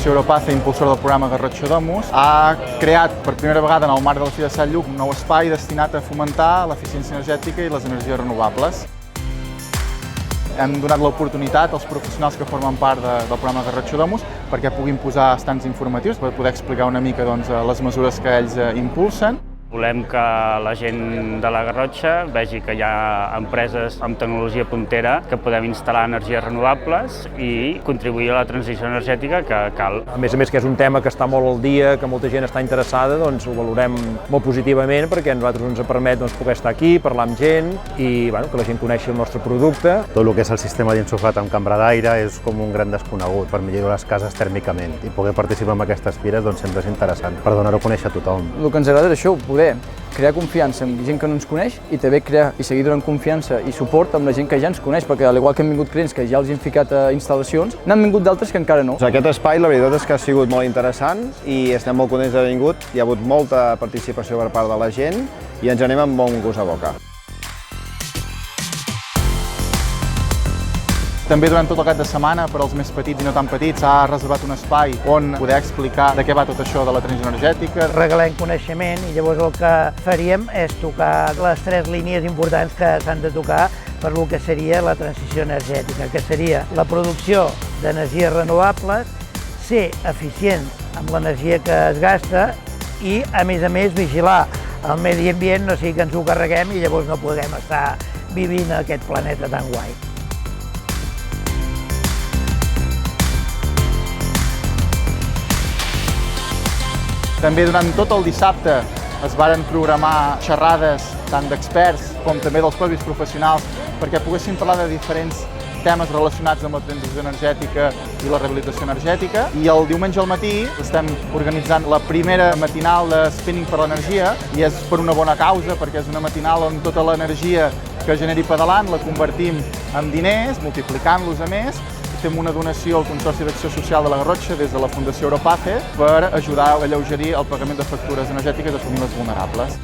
Fundació Europace, impulsora del programa Garrotxa Domus, ha creat per primera vegada en el marc de la Fira de Sant Lluc un nou espai destinat a fomentar l'eficiència energètica i les energies renovables. Hem donat l'oportunitat als professionals que formen part del programa Garrotxa Domus perquè puguin posar estants informatius per poder explicar una mica les mesures que ells impulsen. Volem que la gent de la Garrotxa vegi que hi ha empreses amb tecnologia puntera que podem instal·lar energies renovables i contribuir a la transició energètica que cal. A més, que és un tema que està molt al dia, que molta gent està interessada, doncs ho valorem molt positivament perquè a nosaltres ens permet poder estar aquí, parlar amb gent i que la gent coneixi el nostre producte. Tot el que és el sistema d'insuflat amb cambra d'aire és com un gran desconegut per millorar les cases tèrmicament i poder participar en aquestes fires sempre és interessant per donar-ho a conèixer a tothom. El que ens agrada és això, poder crear confiança amb gent que no ens coneix i també crear i seguir donant confiança i suport amb la gent que ja ens coneix, perquè al igual que han vingut clients que ja els hem ficat a instal·lacions, n'han vingut d'altres que encara no. Aquest espai la veritat és que ha sigut molt interessant i estem molt contents d'haver vingut. Hi ha hagut molta participació per part de la gent i ens anem amb bon gust a boca. També durant tot el cap de setmana, per als més petits i no tan petits, s'ha reservat un espai on poder explicar de què va tot això de la transició energètica. Regalem coneixement i llavors el que faríem és tocar les 3 línies importants que s'han de tocar per lo que seria la transició energètica, que seria la producció d'energies renovables, ser eficients amb l'energia que es gasta i, a més, vigilar el medi ambient, no sigui que ens ho carreguem i llavors no podem estar vivint a aquest planeta tan guai. També durant tot el dissabte es varen programar xerrades tant d'experts com també dels propis professionals perquè poguessin parlar de diferents temes relacionats amb la transició energètica i la rehabilitació energètica. I el diumenge al matí estem organitzant la primera matinal de Spinning per l'Energia i és per una bona causa perquè és una matinal on tota l'energia que generi pedalant la convertim en diners, multiplicant-los a més. Fem una donació al Consorci d'Acció Social de la Garrotxa des de la Fundació Europace per ajudar a alleugerir el pagament de factures energètiques a famílies vulnerables.